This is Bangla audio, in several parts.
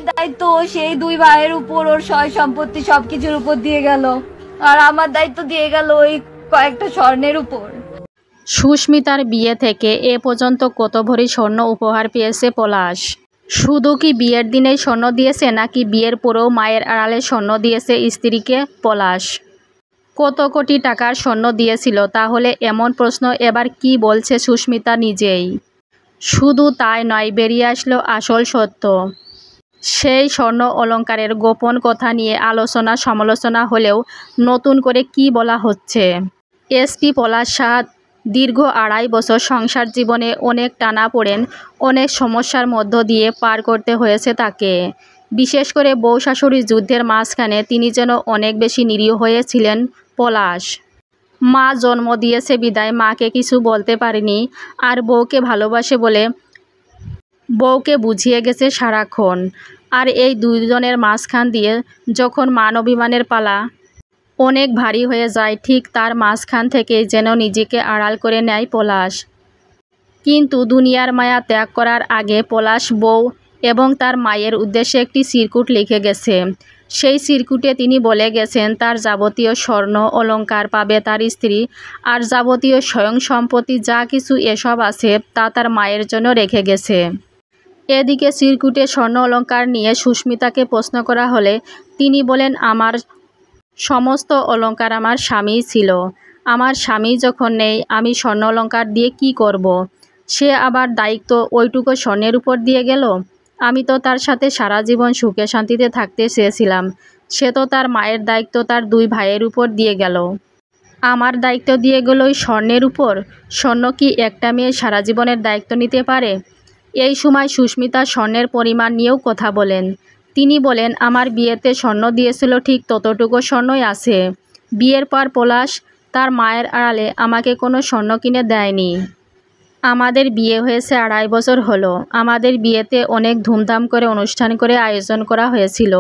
দায়িত্ব সেই দুই ভাইয়ের উপর, ওর সয় সম্পত্তি সবকিছুর উপর দিয়ে গেল, আর আমার দায়িত্ব দিয়ে গেল ওই কয়েকটা স্বর্ণের উপর। সুস্মিতার বিয়ে থেকে এ পর্যন্ত কত ভরি স্বর্ণ উপহার পেয়েছে পলাশ? শুধু কি বিয়ের দিনেই স্বর্ণ দিয়েছে, নাকি বিয়ের পরেও মায়ের আড়ালে স্বর্ণ দিয়েছে স্ত্রীকে পলাশ? কত কোটি টাকার স্বর্ণ দিয়েছিল তাহলে? এমন প্রশ্ন এবার কি বলছে সুস্মিতা নিজেই। শুধু তাই নয়, বেরিয়ে আসলো আসল সত্য। সেই স্বর্ণ অলংকারের গোপন কথা নিয়ে আলোচনা সমালোচনা হলেও নতুন করে কি বলা হচ্ছে? এসপি পলাশ সাহা দীর্ঘ 2.5 বছর সংসার জীবনে অনেক টানাপোড়েন, অনেক সমস্যার মধ্য দিয়ে পার করতে হয়েছে তাকে। বিশেষ করে বউ শাশুড়ির যুদ্ধের মাঝখানে তিনি যেন অনেক বেশি নিরীহ হয়েছিলেন পলাশ। মা জন্ম দিয়েছে বিদায় মাকে কিছু বলতে পারেনি, আর বউকে ভালোবাসে বলে বউকে বুঝিয়ে গেছে সারাক্ষণ। আর এই দুজনের মাঝখান দিয়ে যখন মান অভিমানের পালা অনেক ভারী হয়ে যায়, ঠিক তার মাঝখান থেকেই যেন নিজেকে আড়াল করে নেয় পলাশ। কিন্তু দুনিয়ার মায়া ত্যাগ করার আগে পলাশ বউ এবং তার মায়ের উদ্দেশ্যে একটি চিরকুট লিখে গেছে। সেই চিরকুটে তিনি বলে গেছেন তার যাবতীয় স্বর্ণ অলংকার পাবে তার স্ত্রী, আর যাবতীয় স্বয়ং সম্পত্তি যা কিছু এসব আছে তা তার মায়ের জন্য রেখে গেছে। এদিকে চিরকুটে স্বর্ণ অলংকার নিয়ে সুস্মিতাকে প্রশ্ন করা হলে তিনি বলেন, আমার সমস্ত অলংকার আমার স্বামীই ছিল। আমার স্বামী যখন নেই আমি স্বর্ণ অলংকার দিয়ে কি করব? সে আবার দায়িত্ব ওইটুকু স্বর্ণের উপর দিয়ে গেল। আমি তো তার সাথে সারা জীবন সুখে শান্তিতে থাকতে চেয়েছিলাম, সে তো তার মায়ের দায়িত্ব তার 2 ভাইয়ের উপর দিয়ে গেল, আমার দায়িত্ব দিয়ে গেল ওই স্বর্ণের উপর। স্বর্ণ কি একটা মেয়ে সারা জীবনের দায়িত্ব নিতে পারে? এই সময় সুস্মিতা স্বর্ণের পরিমাণ নিয়েও কথা বলেন। তিনি বলেন, আমার বিয়েতে স্বর্ণ দিয়েছিল ঠিক ততটুকু স্বর্ণই আছে। বিয়ের পর পলাশ তার মায়ের আড়ালে আমাকে কোনো স্বর্ণ কিনে দেয়নি। আমাদের বিয়ে হয়েছে 2.5 বছর হলো। আমাদের বিয়েতে অনেক ধুমধাম করে অনুষ্ঠান করে আয়োজন করা হয়েছিল।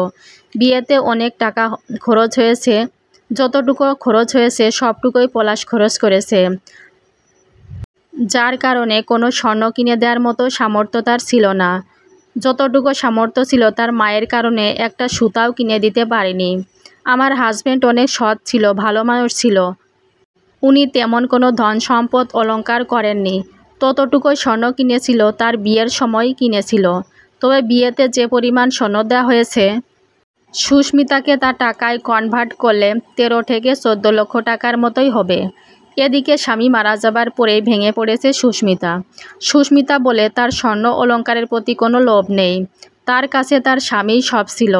বিয়েতে অনেক টাকা খরচ হয়েছে, যতটুকু খরচ হয়েছে সবটুকুই পলাশ খরচ করেছে, যার কারণে কোনো স্বর্ণ কিনে দেওয়ার মতো সামর্থ্য তার ছিল না। যতটুকু সামর্থ্য ছিল তার মায়ের কারণে একটা সুতাও কিনে দিতে পারেনি। আমার হাজব্যান্ড অনেক সৎ ছিল, ভালো মানুষ ছিল, উনি তেমন কোনো ধন সম্পদ অলংকার করেননি। ততটুকু স্বর্ণ কিনেছিল তার বিয়ের সময় কিনেছিল। তবে বিয়েতে যে পরিমাণ স্বর্ণ দেওয়া হয়েছে সুস্মিতাকে তা টাকায় কনভার্ট করলে 13 থেকে 14 লক্ষ টাকার মতোই হবে। এদিকে স্বামী মারা যাবার পরেই ভেঙে পড়েছে সুস্মিতা। সুস্মিতা বলে তার স্বর্ণ অলংকারের প্রতি কোনো লোভ নেই, তার কাছে তার স্বামীই সব ছিল।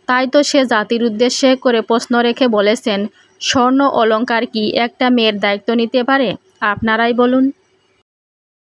তাই তো সে জাতির উদ্দেশ্যে করে প্রশ্ন রেখে বলেছেন, স্বর্ণ অলংকার কি একটা মেয়ের দায়িত্ব নিতে পারে? আপনারাই বলুন।